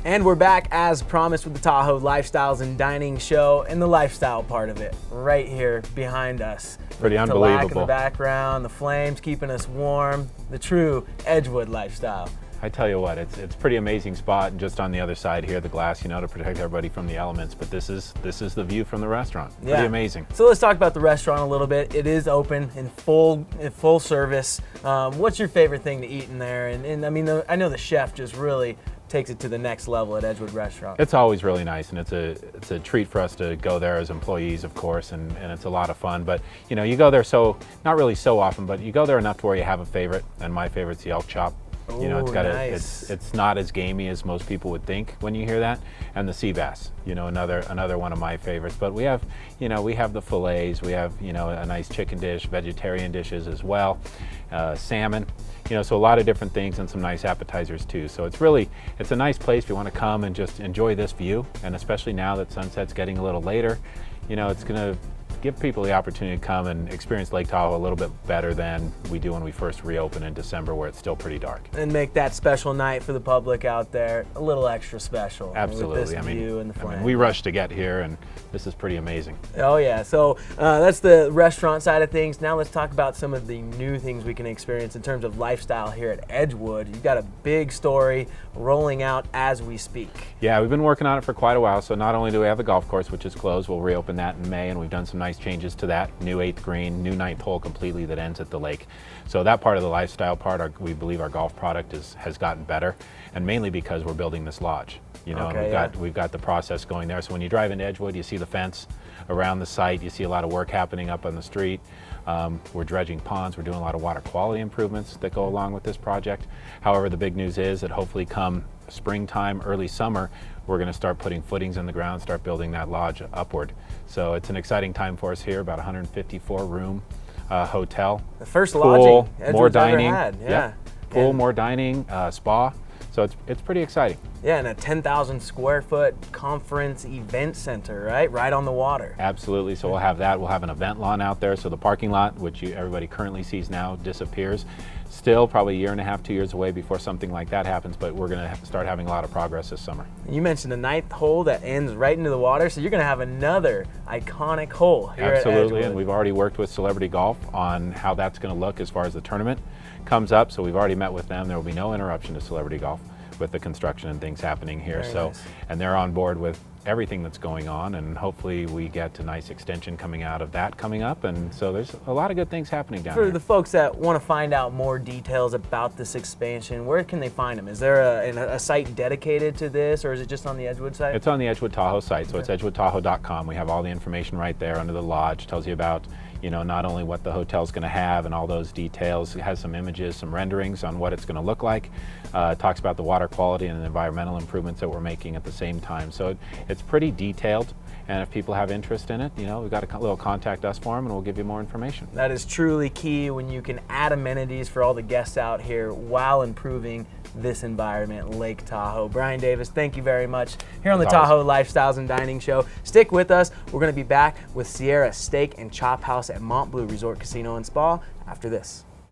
And we're back as promised with the Tahoe Lifestyles and Dining Show and the lifestyle part of it right here behind us. Pretty unbelievable. In the background, the flames keeping us warm, the true Edgewood lifestyle. I tell you what, it's a pretty amazing spot, and just on the other side here, the glass, you know, to protect everybody from the elements. But this is the view from the restaurant. Pretty amazing. So let's talk about the restaurant a little bit. It is open in full service. What's your favorite thing to eat in there? And I mean, I know the chef just really takes it to the next level at Edgewood Restaurant. It's always really nice, and it's a treat for us to go there as employees, of course, and it's a lot of fun. But you know, you go there not really so often, but you go there enough to where you have a favorite, and my favorite's the elk chop. Ooh, you know, it's got nice. it's not as gamey as most people would think when you hear that. And the sea bass, you know, another one of my favorites. But we have, you know, we have the fillets, we have, you know, a nice chicken dish, vegetarian dishes as well, salmon, you know, so a lot of different things and some nice appetizers too. So it's a nice place if you want to come and just enjoy this view. And especially now that sunset's getting a little later, you know, it's gonna give people the opportunity to come and experience Lake Tahoe a little bit better than we do when we first reopen in December, where it's still pretty dark. And make that special night for the public out there a little extra special. Absolutely. With this view and the flame. We rushed to get here, and this is pretty amazing. Oh yeah, so that's the restaurant side of things. Now let's talk about some of the new things we can experience in terms of lifestyle here at Edgewood. You've got a big story rolling out as we speak. Yeah, we've been working on it for quite a while. So not only do we have the golf course, which is closed, we'll reopen that in May, and we've done some nice changes to that. New 8th green, new 9th hole completely that ends at the lake. So that part of the lifestyle part, we believe our golf product has gotten better, and mainly because we're building this lodge. You know, and we've got the process going there. So when you drive into Edgewood, you see the fence around the site. You see a lot of work happening up on the street. We're dredging ponds. We're doing a lot of water quality improvements that go along with this project. However, the big news is that hopefully come springtime, early summer, we're going to start putting footings in the ground, start building that lodge upward. So it's an exciting time for us here. About 154 room hotel. The first pool, lodging Edgewood's more dining. ever had. Yeah. Yep. Pool, more dining, spa. So it's pretty exciting. Yeah, and a 10,000 square foot conference event center, right on the water. Absolutely. So we'll have that. We'll have an event lawn out there. So the parking lot, which everybody currently sees now, disappears. Still probably a year and a half, 2 years away before something like that happens, but we're going to start having a lot of progress this summer. You mentioned the 9th hole that ends right into the water, so you're going to have another iconic hole here at Edgewood. And we've already worked with Celebrity Golf on how that's going to look as far as the tournament comes up. So we've already met with them. There will be no interruption to Celebrity Golf with the construction and things happening here. Very nice. And they're on board with everything that's going on, and hopefully we get a nice extension coming out of that coming up. And so there's a lot of good things happening down there. For the folks that want to find out more details about this expansion, where can they find them? Is there a site dedicated to this, or is it just on the Edgewood site? It's on the Edgewood Tahoe site, so it's edgewoodtahoe.com. We have all the information right there under the lodge. Tells you about, you know, not only what the hotel's going to have and all those details. It has some images, some renderings on what it's going to look like. It talks about the water quality and the environmental improvements that we're making at the same time. So it's pretty detailed, and if people have interest in it, you know, we've got a little contact us form, and we'll give you more information. That is truly key when you can add amenities for all the guests out here while improving this environment, Lake Tahoe. Brian Davis, thank you very much here on the Tahoe Lifestyles and Dining Show. Stick with us. We're going to be back with Sierra Steak and Chop House at Montbleu Resort Casino and Spa after this.